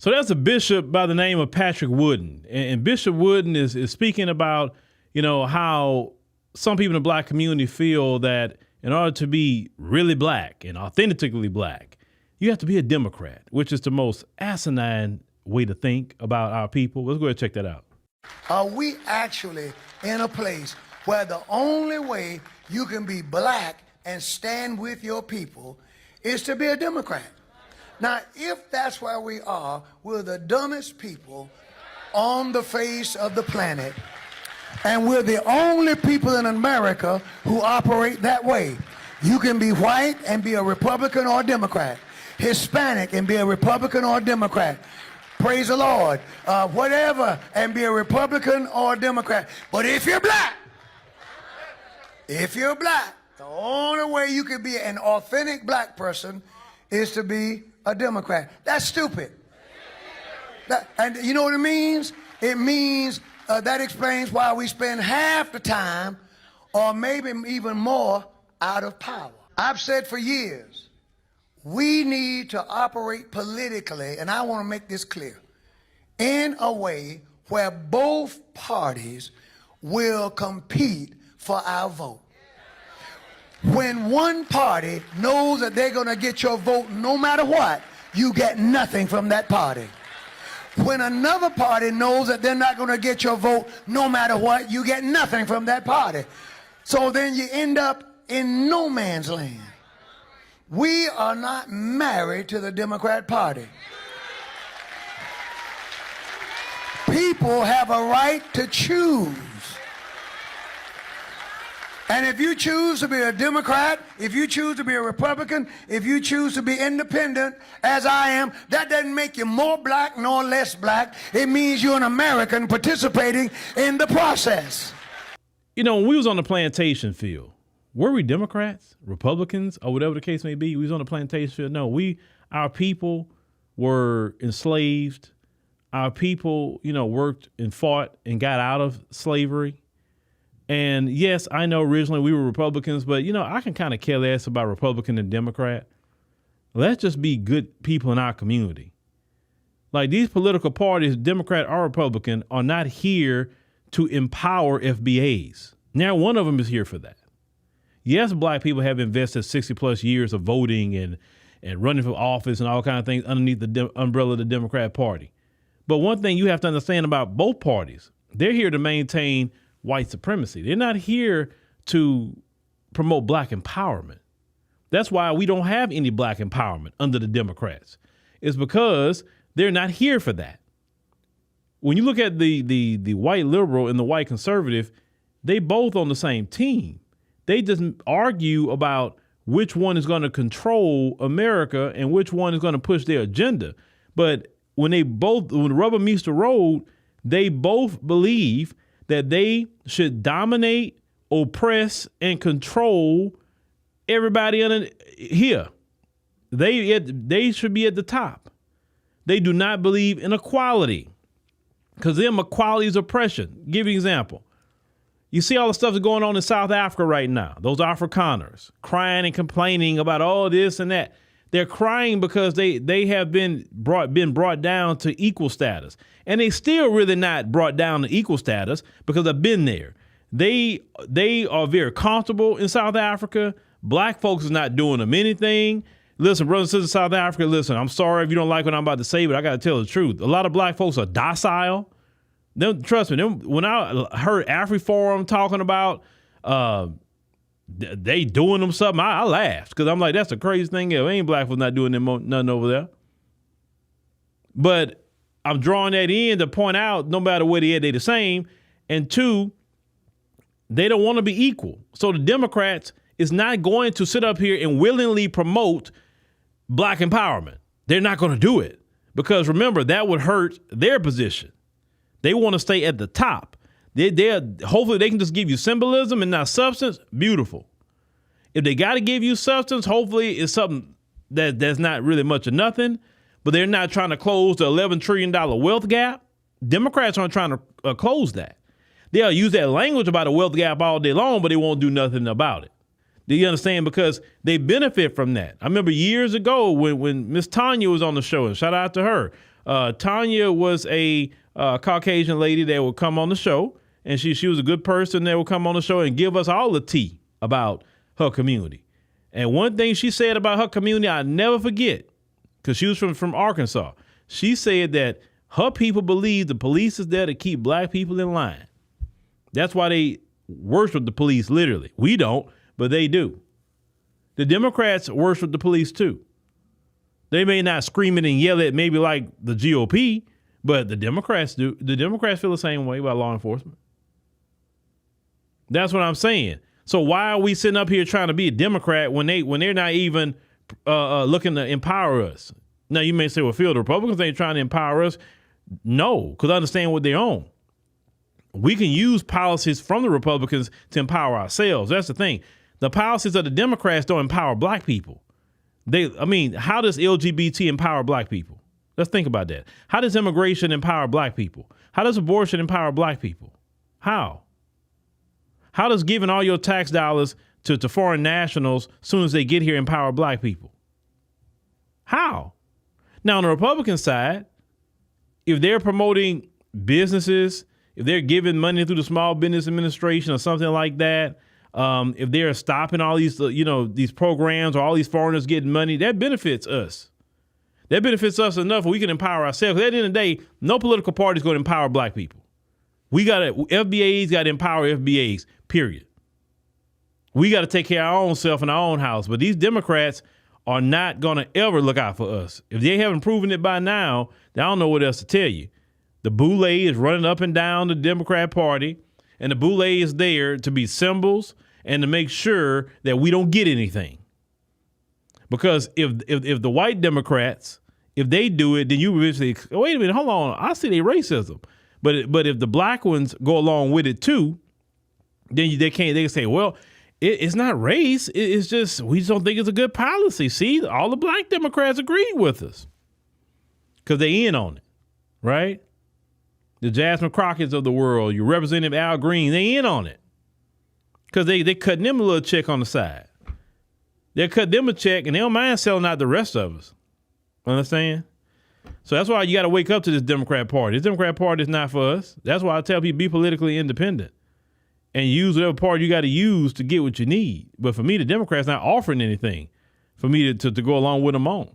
So that's a bishop by the name of Patrick Wooden. And Bishop Wooden is speaking about, how some people in the black community feel that in order to be really black and authentically black, you have to be a Democrat, which is the most asinine way to think about our people. Let's go ahead and check that out. Are we actually in a place where the only way you can be black and stand with your people is to be a Democrat? Now, if that's where we are, we're the dumbest people on the face of the planet, and we're the only people in America who operate that way. You can be white and be a Republican or a Democrat, Hispanic and be a Republican or a Democrat, praise the Lord, whatever, and be a Republican or a Democrat. But if you're black, the only way you can be an authentic black person is to be a Democrat. That's stupid. And you know what it means? It means that explains why we spend half the time, or maybe even more, out of power. I've said for years, we need to operate politically, and I want to make this clear, in a way where both parties will compete for our vote. When one party knows that they're going to get your vote no matter what, you get nothing from that party. When another party knows that they're not going to get your vote no matter what, you get nothing from that party. So then you end up in no man's land. We are not married to the Democrat Party. People have a right to choose. And if you choose to be a Democrat, if you choose to be a Republican, if you choose to be independent, as I am, that doesn't make you more black nor less black. It means you're an American participating in the process. When we was on the plantation field, were we Democrats, Republicans, or whatever the case may be? We was on the plantation field. No, our people were enslaved. Our people, worked and fought and got out of slavery. And yes, I know originally we were Republicans, but, I can kind of care less about Republican and Democrat. Let's just be good people in our community. Like these political parties, Democrat or Republican, are not here to empower FBAs. Now, one of them is here for that. Yes, black people have invested 60 plus years of voting and running for office and all kinds of things underneath the umbrella of the Democrat Party. But one thing you have to understand about both parties, they're here to maintain white supremacy. They're not here to promote black empowerment. That's why we don't have any black empowerment under the Democrats. It's because they're not here for that. When you look at the white liberal and the white conservative, they both on the same team. They just argue about which one is going to control America and which one is going to push their agenda. But when the rubber meets the road, they both believe that they should dominate, oppress, and control everybody here. They should be at the top. They do not believe in equality, because them equality is oppression. Give you an example. You see all the stuff that's going on in South Africa right now. Those Afrikaners crying and complaining about all this and that. They're crying because they have been brought down to equal status. And they still really not brought down to equal status because I've been there. They are very comfortable in South Africa. Black folks is not doing them anything. Listen, brothers and sisters in South Africa, listen, I'm sorry if you don't like what I'm about to say, but I got to tell the truth. A lot of black folks are docile. Trust me, when I heard AfriForum talking about they doing them something, I laughed because I'm like, that's the craziest thing ever. Ain't black folks not doing them nothing over there. But I'm drawing that in to point out no matter where they the same. And two, they don't want to be equal. So the Democrats is not going to sit up here and willingly promote black empowerment. They're not going to do it because remember, that would hurt their position. They want to stay at the top. Hopefully they can just give you symbolism and not substance. Beautiful. If they got to give you substance, hopefully it's something that's not really much of nothing, but they're not trying to close the $11 trillion wealth gap. Democrats aren't trying to close that. They'll use that language about a wealth gap all day long, but they won't do nothing about it. Do you understand? Because they benefit from that. I remember years ago when Miss Tanya was on the show, and shout out to her, Tanya was a Caucasian lady that would come on the show, and she was a good person that would come on the show and give us all the tea about her community. And one thing she said about her community, I never forget, because she was from Arkansas. She said that her people believe the police is there to keep black people in line. That's why they worship the police, literally. We don't, but they do. The Democrats worship the police too. They may not scream it and yell it maybe like the GOP, but the Democrats do. The Democrats feel the same way about law enforcement. That's what I'm saying. So why are we sitting up here trying to be a Democrat when they're not even looking to empower us? Now you may say, well, Phil, the Republicans ain't trying to empower us. No, because I understand what they own. We can use policies from the Republicans to empower ourselves. That's the thing. The policies of the Democrats don't empower black people. How does LGBT empower black people? Let's think about that. How does immigration empower black people? How does abortion empower black people? How? How does giving all your tax dollars to foreign nationals as soon as they get here empower black people? How? Now, on the Republican side, if they're promoting businesses, if they're giving money through the Small Business Administration or something like that, if they're stopping all these, these programs or all these foreigners getting money, that benefits us. That benefits us enough where we can empower ourselves. At the end of the day, no political party is going to empower black people. FBAs got to empower FBAs, period. We got to take care of our own self in our own house. But these Democrats are not going to ever look out for us. If they haven't proven it by now, then I don't know what else to tell you. The boule is running up and down the Democrat Party, and the boule is there to be symbols and to make sure that we don't get anything. Because if the white Democrats, if they do it, then you eventually, wait a minute, hold on, I see their racism. But if the black ones go along with it too, then they can say, well, it's not race. It's just, we just don't think it's a good policy. See, all the black Democrats agree with us because they in on it, right? The Jasmine Crockett's of the world, your Representative Al Green, they in on it because they cutting them a little check on the side. They'll cut them a check and they don't mind selling out the rest of us. Understand? So that's why you got to wake up to this Democrat Party. This Democrat Party is not for us. That's why I tell people be politically independent and use whatever party you got to use to get what you need. But for me, the Democrats not offering anything for me to go along with them on.